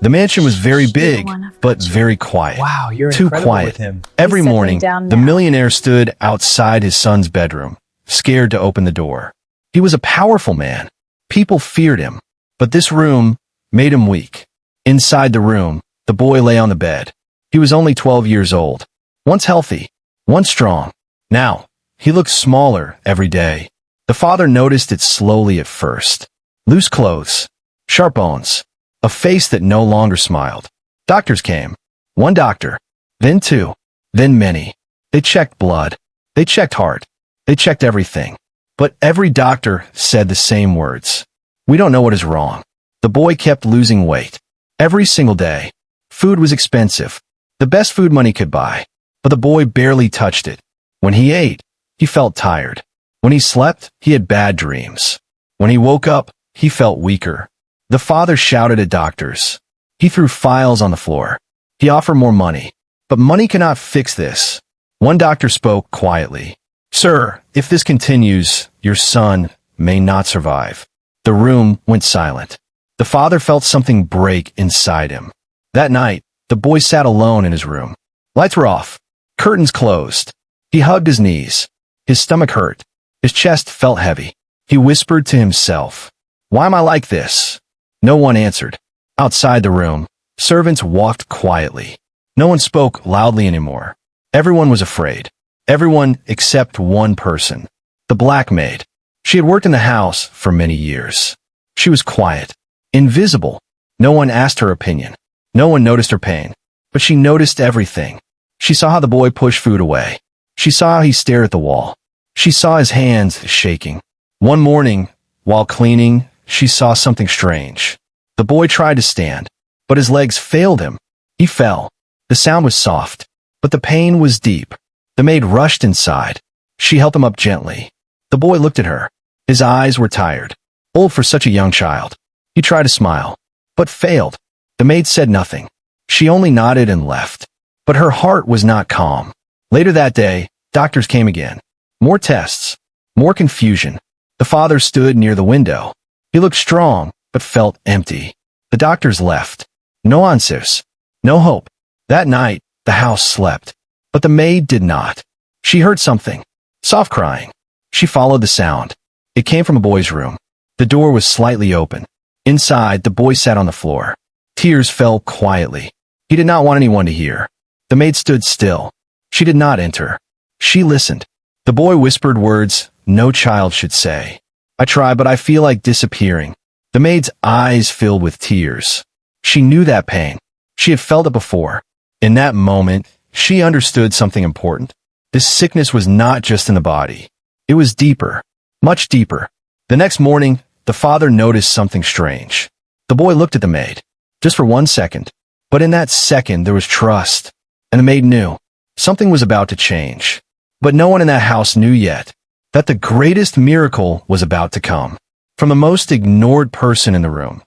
The mansion was very big, but very quiet. Wow, you're Too incredible quiet. with him. Every He's settling morning, down the now. millionaire stood outside his son's bedroom, scared to open the door. He was a powerful man. People feared him, but this room made him weak. Inside the room, the boy lay on the bed. He was only 12 years old. Once healthy, once strong. Now, he looked smaller every day. The father noticed it slowly at first. Loose clothes, sharp bones, a face that no longer smiled. Doctors came. One doctor, then two, then many. They checked blood. They checked heart. They checked everything. But every doctor said the same words. We don't know what is wrong. The boy kept losing weight. Every single day. Food was expensive. The best food money could buy. But the boy barely touched it. When he ate, he felt tired. When he slept, he had bad dreams. When he woke up, he felt weaker. The father shouted at doctors. He threw files on the floor. He offered more money. But money cannot fix this. One doctor spoke quietly. Sir, if this continues, your son may not survive. The room went silent. The father felt something break inside him. That night, the boy sat alone in his room. Lights were off. Curtains closed. He hugged his knees. His stomach hurt. His chest felt heavy. He whispered to himself, "Why am I like this?" No one answered. Outside the room, servants walked quietly. No one spoke loudly anymore. Everyone was afraid. Everyone except one person. The black maid. She had worked in the house for many years. She was quiet. Invisible. No one asked her opinion. No one noticed her pain. But she noticed everything. She saw how the boy pushed food away. She saw how he stared at the wall. She saw his hands shaking. One morning, while cleaning, she saw something strange. The boy tried to stand, but his legs failed him. He fell. The sound was soft, but the pain was deep. The maid rushed inside. She held him up gently. The boy looked at her. His eyes were tired, old for such a young child. He tried to smile, but failed. The maid said nothing. She only nodded and left. But her heart was not calm. Later that day, doctors came again. More tests. More confusion. The father stood near the window. He looked strong, but felt empty. The doctors left. No answers. No hope. That night, the house slept. But the maid did not. She heard something. Soft crying. She followed the sound. It came from a boy's room. The door was slightly open. Inside, the boy sat on the floor. Tears fell quietly. He did not want anyone to hear. The maid stood still. She did not enter. She listened. The boy whispered words no child should say. I try, but I feel like disappearing. The maid's eyes filled with tears. She knew that pain. She had felt it before. In that moment, she understood something important. This sickness was not just in the body. It was deeper, much deeper. The next morning, the father noticed something strange. The boy looked at the maid, just for 1 second. But in that second, there was trust. And the maid knew something was about to change. But no one in that house knew yet that the greatest miracle was about to come. From the most ignored person in the room,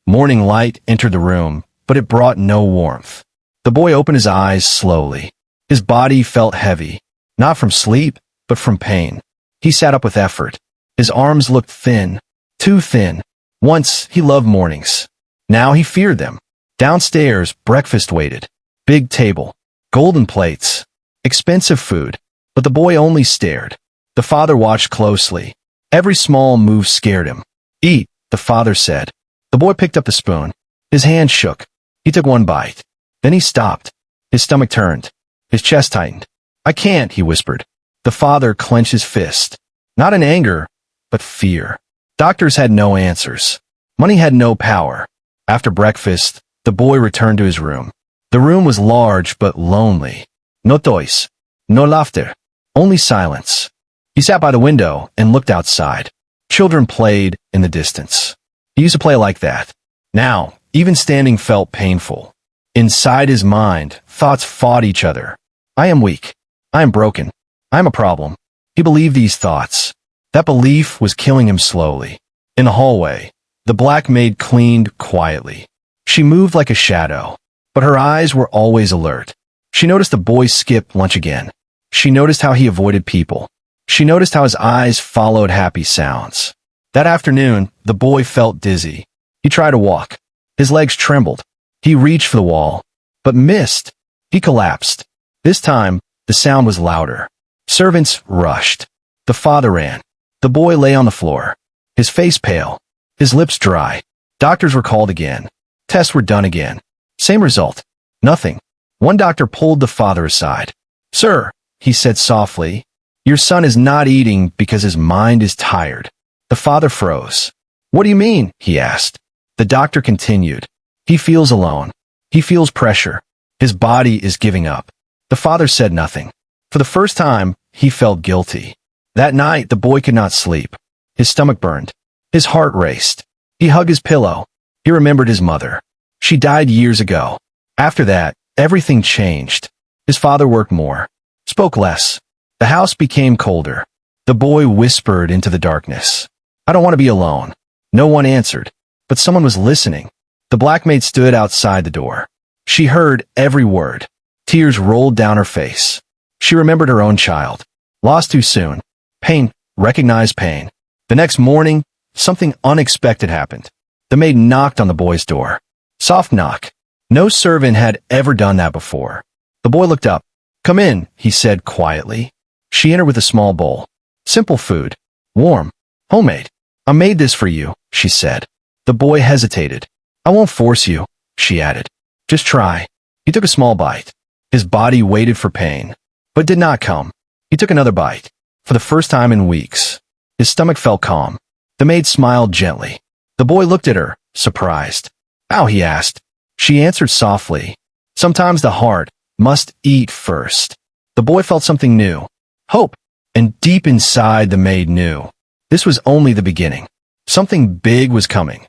morning light entered the room, but it brought no warmth. The boy opened his eyes slowly. His body felt heavy, not from sleep, but from pain. He sat up with effort. His arms looked thin, too thin. Once he loved mornings. Now he feared them. Downstairs, breakfast waited. Big table, golden plates, expensive food. But the boy only stared. The father watched closely. Every small move scared him. Eat, the father said. The boy picked up the spoon. His hand shook. He took one bite. Then he stopped. His stomach turned. His chest tightened. I can't, he whispered. The father clenched his fist. Not in anger, but fear. Doctors had no answers. Money had no power. After breakfast, the boy returned to his room. The room was large but lonely. No toys. No laughter. Only silence. He sat by the window and looked outside. Children played in the distance. He used to play like that. Now, even standing felt painful. Inside his mind, thoughts fought each other. I am weak. I am broken. I am a problem. He believed these thoughts. That belief was killing him slowly. In the hallway, the black maid cleaned quietly. She moved like a shadow, but her eyes were always alert. She noticed the boy skip lunch again. She noticed how he avoided people. She noticed how his eyes followed happy sounds. That afternoon, the boy felt dizzy. He tried to walk. His legs trembled. He reached for the wall, but missed. He collapsed. This time, the sound was louder. Servants rushed. The father ran. The boy lay on the floor, his face pale, his lips dry. Doctors were called again. Tests were done again. Same result. Nothing. One doctor pulled the father aside. "Sir," he said softly, "your son is not eating because his mind is tired." The father froze. "What do you mean?" he asked. The doctor continued. "He feels alone. He feels pressure. His body is giving up." The father said nothing. For the first time, he felt guilty. That night, the boy could not sleep. His stomach burned. His heart raced. He hugged his pillow. He remembered his mother. She died years ago. After that, everything changed. His father worked more, spoke less. The house became colder. The boy whispered into the darkness, "I don't want to be alone." No one answered, but someone was listening. The black maid stood outside the door. She heard every word. Tears rolled down her face. She remembered her own child, lost too soon. Pain, recognized pain. The next morning, something unexpected happened. The maid knocked on the boy's door. Soft knock. No servant had ever done that before. The boy looked up. "Come in," he said quietly. She entered with a small bowl. Simple food. Warm. Homemade. "I made this for you," she said. The boy hesitated. "I won't force you," she added. "Just try." He took a small bite. His body waited for pain, but did not come. He took another bite. For the first time in weeks, his stomach felt calm. The maid smiled gently. The boy looked at her, surprised. "How?" he asked. She answered softly, "Sometimes the heart must eat first." The boy felt something new. Hope. And deep inside, the maid knew. This was only the beginning. Something big was coming.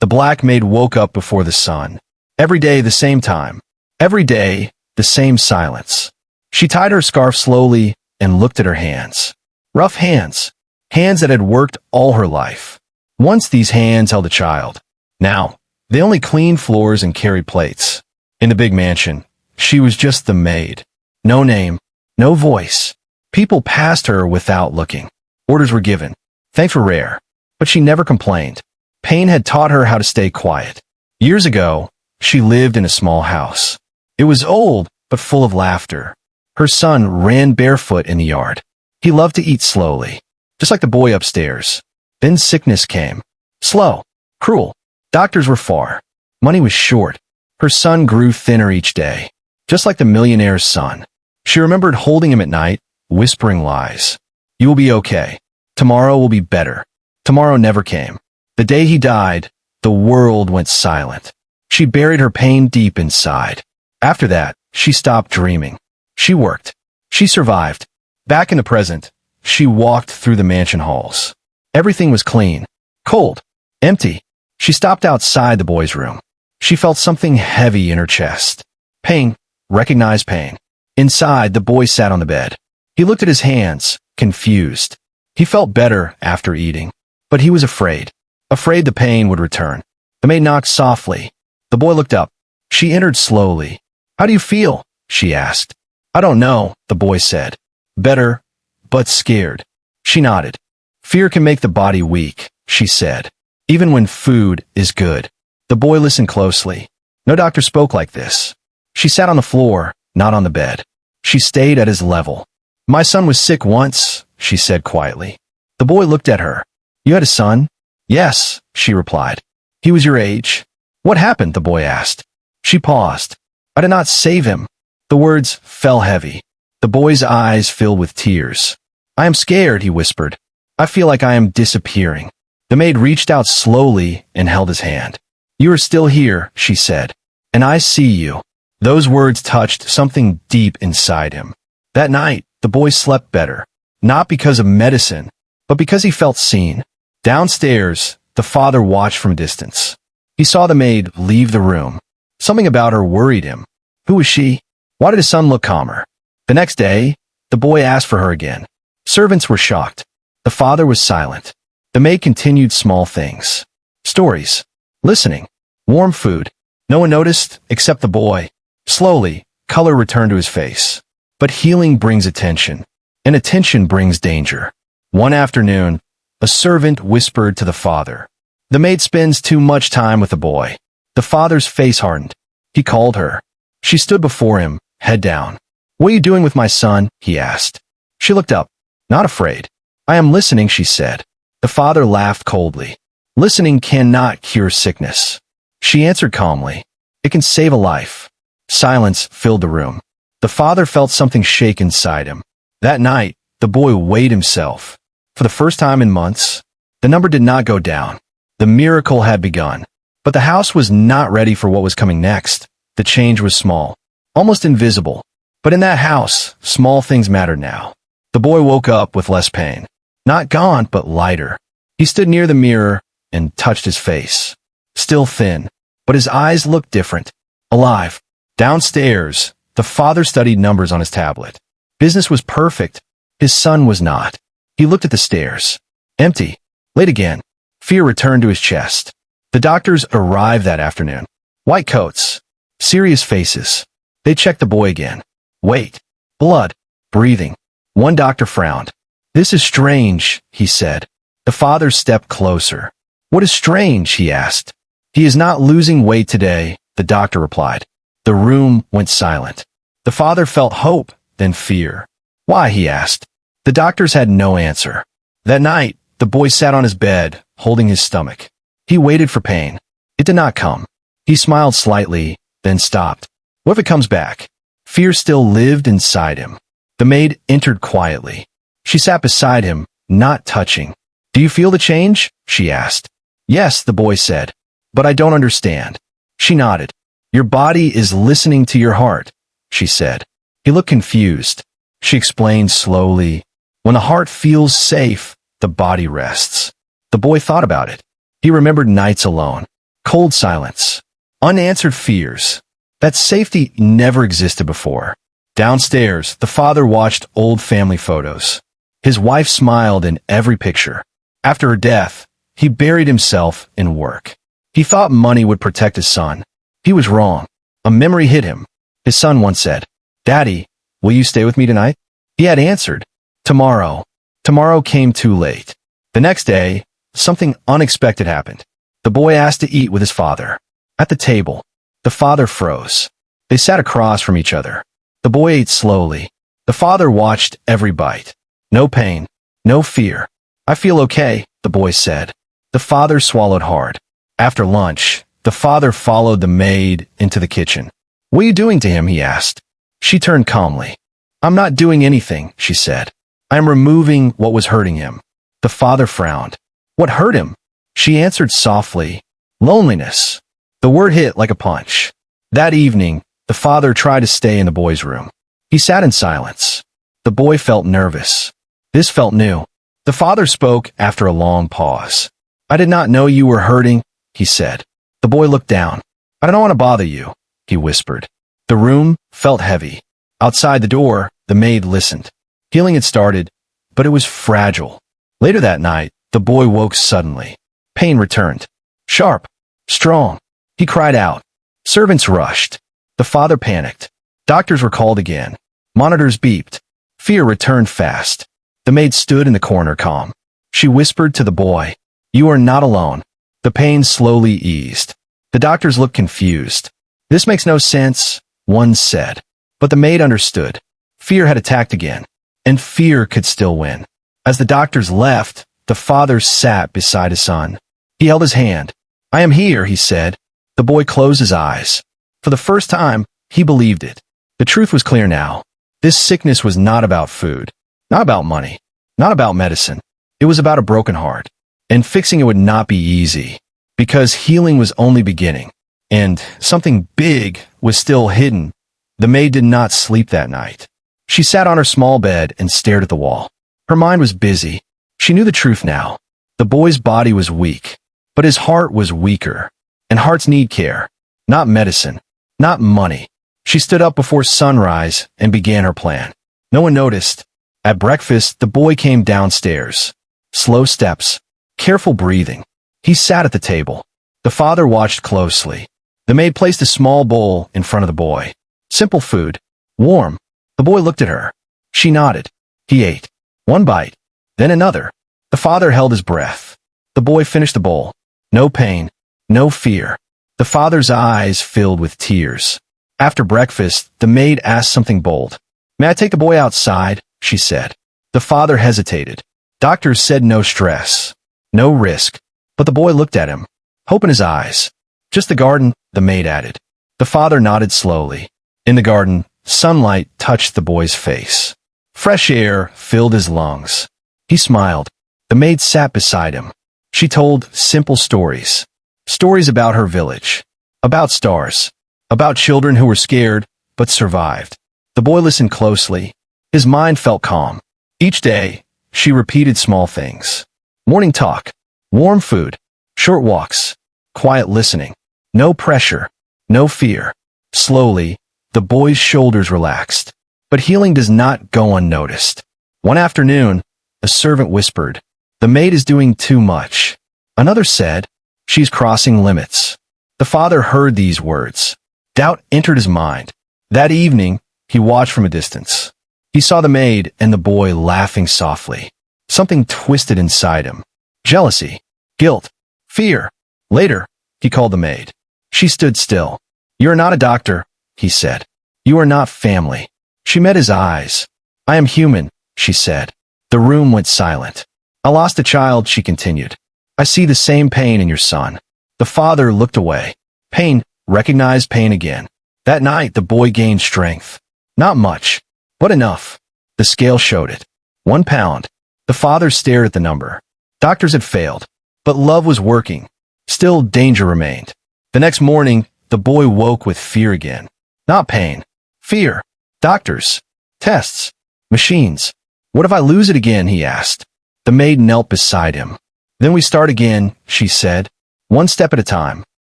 The black maid woke up before the sun. Every day, the same time. Every day, the same silence. She tied her scarf slowly and looked at her hands. Rough hands. Hands that had worked all her life. Once these hands held a child. Now, they only cleaned floors and carried plates. In the big mansion, she was just the maid. No name, no voice. People passed her without looking. Orders were given. Thanks were rare. But she never complained. Pain had taught her how to stay quiet. Years ago, she lived in a small house. It was old, but full of laughter. Her son ran barefoot in the yard. He loved to eat slowly, just like the boy upstairs. Then sickness came. Slow, cruel. Doctors were far. Money was short. Her son grew thinner each day, just like the millionaire's son. She remembered holding him at night, whispering lies. "You will be okay. Tomorrow will be better." Tomorrow never came. The day he died, the world went silent. She buried her pain deep inside. After that, she stopped dreaming. She worked. She survived. Back in the present, she walked through the mansion halls. Everything was clean, cold, empty. She stopped outside the boy's room. She felt something heavy in her chest. Pain, recognized pain. Inside, the boy sat on the bed. He looked at his hands, confused. He felt better after eating, but he was afraid. Afraid the pain would return. The maid knocked softly. The boy looked up. She entered slowly. "How do you feel?" she asked. "I don't know," the boy said. "Better, but scared." She nodded. "Fear can make the body weak," she said, "even when food is good." The boy listened closely. No doctor spoke like this. She sat on the floor, not on the bed. She stayed at his level. "My son was sick once," she said quietly. The boy looked at her. "You had a son?" "Yes," she replied. "He was your age." "What happened?" the boy asked. She paused. "I did not save him." The words fell heavy. The boy's eyes filled with tears. "I am scared," he whispered. "I feel like I am disappearing." The maid reached out slowly and held his hand. "You are still here," she said, "and I see you." Those words touched something deep inside him. That night, the boy slept better, not because of medicine, but because he felt seen. Downstairs, the father watched from a distance. He saw the maid leave the room. Something about her worried him. Who was she? Why did his son look calmer? The next day, the boy asked for her again. Servants were shocked. The father was silent. The maid continued small things. Stories. Listening. Warm food. No one noticed except the boy. Slowly, color returned to his face. But healing brings attention, and attention brings danger. One afternoon, a servant whispered to the father, "The maid spends too much time with the boy." The father's face hardened. He called her. She stood before him, head down. "What are you doing with my son?" he asked. She looked up, not afraid. "I am listening," she said. The father laughed coldly. "Listening cannot cure sickness." She answered calmly. "It can save a life." Silence filled the room. The father felt something shake inside him. That night, the boy weighed himself. For the first time in months, the number did not go down. The miracle had begun. But the house was not ready for what was coming next. The change was small, almost invisible. But in that house, small things mattered now. The boy woke up with less pain. Not gaunt, but lighter. He stood near the mirror and touched his face. Still thin, but his eyes looked different, alive. Downstairs, the father studied numbers on his tablet. Business was perfect. His son was not. He looked at the stairs. Empty. Late again. Fear returned to his chest. The doctors arrived that afternoon. White coats. Serious faces. They checked the boy again. Wait. Blood. Breathing. One doctor frowned. "This is strange," he said. The father stepped closer. "What is strange?" he asked. "He is not losing weight today," the doctor replied. The room went silent. The father felt hope, then fear. "Why?" he asked. The doctors had no answer. That night, the boy sat on his bed, holding his stomach. He waited for pain. It did not come. He smiled slightly, then stopped. What if it comes back? Fear still lived inside him. The maid entered quietly. She sat beside him, not touching. "Do you feel the change?" she asked. "Yes," the boy said. "But I don't understand." She nodded. "Your body is listening to your heart," she said. He looked confused. She explained slowly. "When the heart feels safe, the body rests." The boy thought about it. He remembered nights alone, cold silence, unanswered fears. That safety never existed before. Downstairs, the father watched old family photos. His wife smiled in every picture. After her death, he buried himself in work. He thought money would protect his son. He was wrong. A memory hit him. His son once said, "Daddy, will you stay with me tonight?" He had answered, "Tomorrow." Tomorrow came too late. The next day, something unexpected happened. The boy asked to eat with his father. At the table, the father froze. They sat across from each other. The boy ate slowly. The father watched every bite. No pain, no fear. "I feel okay," the boy said. The father swallowed hard. After lunch, the father followed the maid into the kitchen. "What are you doing to him?" he asked. She turned calmly. "I'm not doing anything," she said. "I am removing what was hurting him." The father frowned. "What hurt him?" She answered softly, "Loneliness." The word hit like a punch. That evening, the father tried to stay in the boy's room. He sat in silence. The boy felt nervous. This felt new. The father spoke after a long pause. "I did not know you were hurting," he said. The boy looked down. "I don't want to bother you," he whispered. The room felt heavy. Outside the door, the maid listened. Healing had started, but it was fragile. Later that night, the boy woke suddenly. Pain returned. Sharp. Strong. He cried out. Servants rushed. The father panicked. Doctors were called again. Monitors beeped. Fear returned fast. The maid stood in the corner calm. She whispered to the boy, "You are not alone." The pain slowly eased. The doctors looked confused. "This makes no sense," one said. But the maid understood. Fear had attacked again, and fear could still win. As the doctors left, the father sat beside his son. He held his hand. "I am here," he said. The boy closed his eyes. For the first time, he believed it. The truth was clear now. This sickness was not about food, not about money, not about medicine. It was about a broken heart. And fixing it would not be easy, because healing was only beginning, and something big was still hidden. The maid did not sleep that night. She sat on her small bed and stared at the wall. Her mind was busy. She knew the truth now. The boy's body was weak, but his heart was weaker. And hearts need care, not medicine, not money. She stood up before sunrise and began her plan. No one noticed. At breakfast, the boy came downstairs. Slow steps, careful breathing. He sat at the table. The father watched closely. The maid placed a small bowl in front of the boy. Simple food, warm. The boy looked at her. She nodded. He ate. One bite, then another. The father held his breath. The boy finished the bowl. No pain, no fear, The father's eyes filled with tears. After breakfast, the maid asked something bold. "May I take the boy outside?" she said. The father hesitated. Doctors said no stress, no risk. But the boy looked at him, hope in his eyes. "Just the garden," the maid added. The father nodded slowly. In the garden, sunlight touched the boy's face. Fresh air filled his lungs. He smiled. The maid sat beside him. She told simple stories. Stories about her village. About stars. About children who were scared, but survived. The boy listened closely. His mind felt calm. Each day, she repeated small things. Morning talk. Warm food. Short walks. Quiet listening. No pressure. No fear. Slowly, the boy's shoulders relaxed. But healing does not go unnoticed. One afternoon, a servant whispered, "The maid is doing too much." Another said, "She's crossing limits." The father heard these words. Doubt entered his mind. That evening, he watched from a distance. He saw the maid and the boy laughing softly. Something twisted inside him. Jealousy, guilt, fear. Later, he called the maid. She stood still. "You are not a doctor," he said. "You are not family." She met his eyes. "I am human," she said. The room went silent. "I lost a child," she continued. "I see the same pain in your son." The father looked away. Pain, recognized pain again. That night, the boy gained strength. Not much, but enough. The scale showed it. 1 pound. The father stared at the number. Doctors had failed, but love was working. Still, danger remained. The next morning, the boy woke with fear again. Not pain. Fear. Doctors. Tests. Machines. "What if I lose it again?" he asked. The maid knelt beside him. "Then we start again," she said. One step at a time.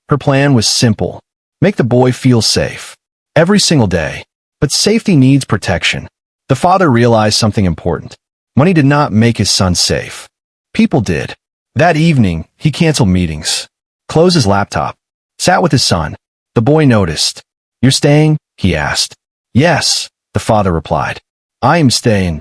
Her plan was simple. Make the boy feel safe. Every single day. But safety needs protection. The father realized something important. Money did not make his son safe. People did. That evening, he canceled meetings. Closed his laptop. Sat with his son. The boy noticed. "You're staying?" he asked. "Yes," the father replied. "I am staying."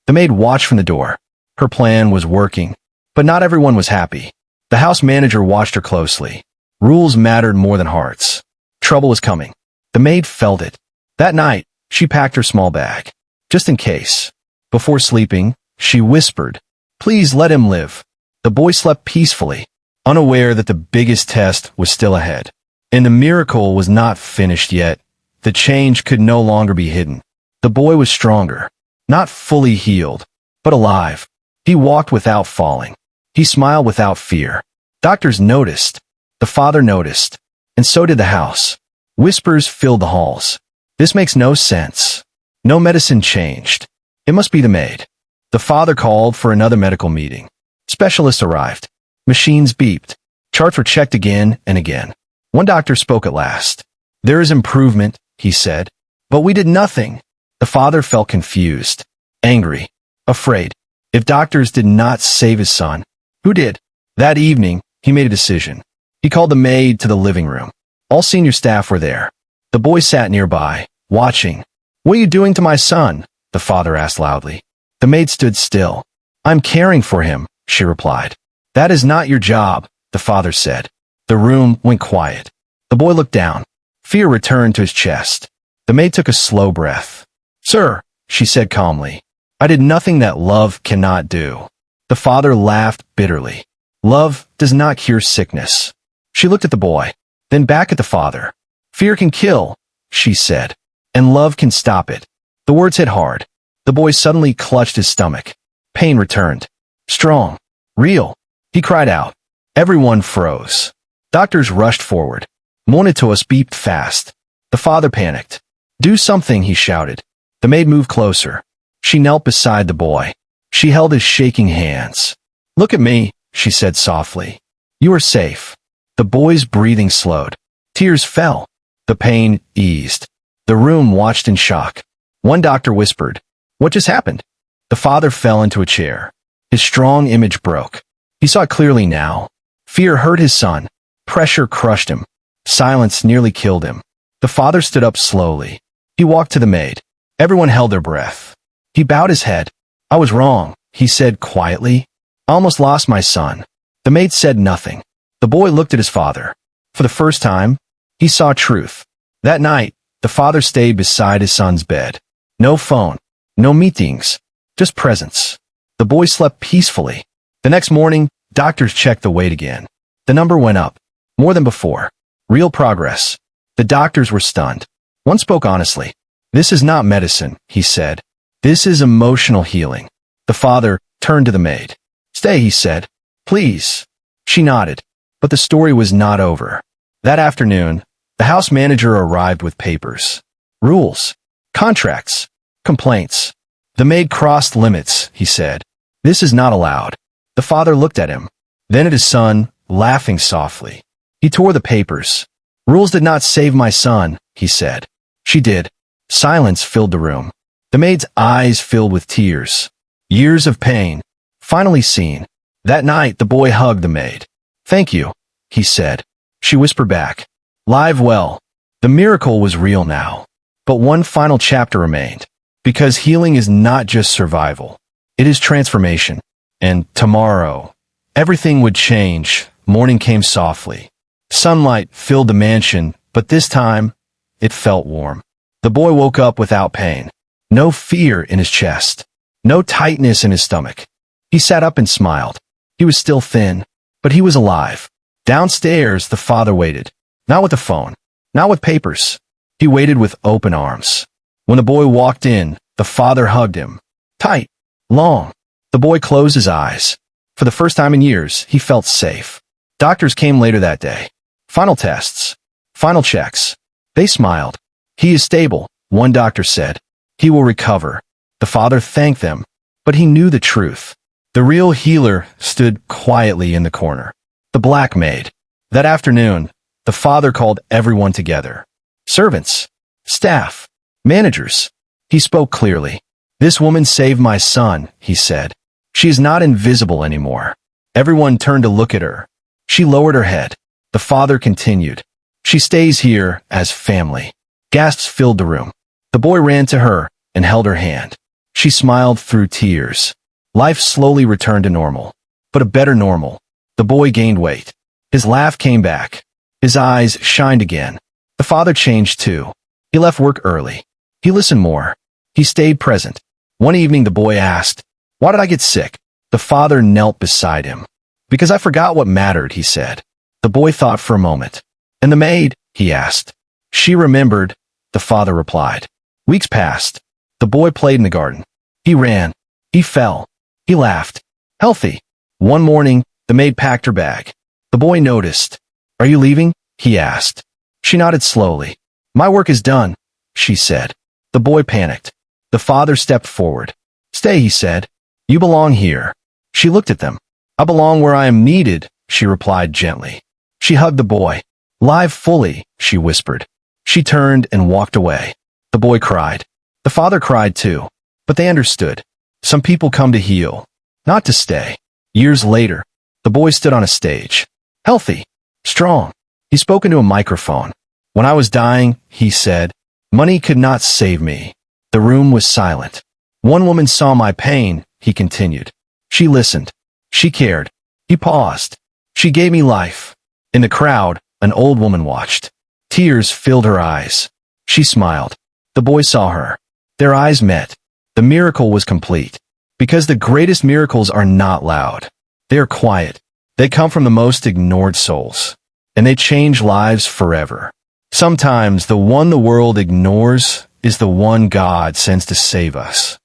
The maid watched from the door. Her plan was working. But not everyone was happy. The house manager watched her closely. Rules mattered more than hearts. Trouble was coming. The maid felt it. That night, she packed her small bag. Just in case. Before sleeping, she whispered, "Please let him live." The boy slept peacefully, unaware that the biggest test was still ahead. And the miracle was not finished yet. The change could no longer be hidden. The boy was stronger. Not fully healed, but alive. He walked without falling. He smiled without fear. Doctors noticed. The father noticed. And so did the house. Whispers filled the halls. "This makes no sense." No medicine changed. It must be the maid. The father called for another medical meeting. Specialists arrived. Machines beeped. Charts were checked again and again. One doctor spoke at last. "There is improvement," he said. "But we did nothing." The father felt confused, angry, afraid. If doctors did not save his son, who did? That evening, he made a decision. He called the maid to the living room. All senior staff were there. The boy sat nearby, watching. "What are you doing to my son?" the father asked loudly. The maid stood still. "I'm caring for him," she replied. "That is not your job," the father said. The room went quiet. The boy looked down. Fear returned to his chest. The maid took a slow breath. "Sir," she said calmly, "I did nothing that love cannot do." The father laughed bitterly. "Love does not cure sickness." She looked at the boy, then back at the father. "Fear can kill," she said, "and love can stop it." The words hit hard. The boy suddenly clutched his stomach. Pain returned. Strong. Real. He cried out. Everyone froze. Doctors rushed forward. Monitors beeped fast. The father panicked. "Do something," he shouted. The maid moved closer. She knelt beside the boy. She held his shaking hands. "Look at me," she said softly. "You are safe." The boy's breathing slowed. Tears fell. The pain eased. The room watched in shock. One doctor whispered, "What just happened?" The father fell into a chair. His strong image broke. He saw it clearly now. Fear hurt his son. Pressure crushed him. Silence nearly killed him. The father stood up slowly. He walked to the maid. Everyone held their breath. He bowed his head. "I was wrong," he said quietly. "I almost lost my son." The maid said nothing. The boy looked at his father. For the first time, he saw truth. That night, the father stayed beside his son's bed. No phone, no meetings, just presence. The boy slept peacefully. The next morning, doctors checked the weight again. The number went up. More than before. Real progress. The doctors were stunned. One spoke honestly. "This is not medicine," he said. "This is emotional healing." The father turned to the maid. "Stay," he said. "Please." She nodded. But the story was not over. That afternoon, the house manager arrived with papers. Rules. Contracts. Complaints. "The maid crossed limits," he said. "This is not allowed." The father looked at him, then at his son, laughing softly. He tore the papers. "Rules did not save my son," he said. "She did." Silence filled the room. The maid's eyes filled with tears. Years of pain, finally seen. That night, the boy hugged the maid. "Thank you," he said. She whispered back. "Live well." The miracle was real now. But one final chapter remained. Because healing is not just survival. It is transformation. And tomorrow, everything would change. Morning came softly. Sunlight filled the mansion, but this time, it felt warm. The boy woke up without pain. No fear in his chest. No tightness in his stomach. He sat up and smiled. He was still thin, but he was alive. Downstairs, the father waited. Not with a phone. Not with papers. He waited with open arms. When the boy walked in, the father hugged him. Tight. Long. The boy closed his eyes. For the first time in years, he felt safe. Doctors came later that day. Final tests. Final checks. They smiled. "He is stable," one doctor said. "He will recover." The father thanked them, but he knew the truth. The real healer stood quietly in the corner. The black maid. That afternoon, the father called everyone together. Servants. Staff. Managers. He spoke clearly. "This woman saved my son," he said. "She is not invisible anymore." Everyone turned to look at her. She lowered her head. The father continued. "She stays here as family." Gasps filled the room. The boy ran to her and held her hand. She smiled through tears. Life slowly returned to normal. But a better normal. The boy gained weight. His laugh came back. His eyes shined again. The father changed too. He left work early. He listened more. He stayed present. One evening the boy asked, "Why did I get sick?" The father knelt beside him. "Because I forgot what mattered," he said. The boy thought for a moment. "And the maid?" he asked. "She remembered," the father replied. Weeks passed. The boy played in the garden. He ran. He fell. He laughed. Healthy. One morning, the maid packed her bag. The boy noticed. "Are you leaving?" he asked. She nodded slowly. "My work is done," she said. The boy panicked. The father stepped forward. "Stay," he said. "You belong here." She looked at them. "I belong where I am needed," she replied gently. She hugged the boy. "Live fully," she whispered. She turned and walked away. The boy cried. The father cried too. But they understood. Some people come to heal, not to stay. Years later, the boy stood on a stage. Healthy. Strong. He spoke into a microphone. "When I was dying," he said, "money could not save me." The room was silent. "One woman saw my pain," he continued. "She listened. She cared." He paused. "She gave me life." In the crowd, an old woman watched. Tears filled her eyes. She smiled. The boy saw her. Their eyes met. The miracle was complete. Because the greatest miracles are not loud. They are quiet. They come from the most ignored souls. And they change lives forever. Sometimes the one the world ignores is the one God sends to save us.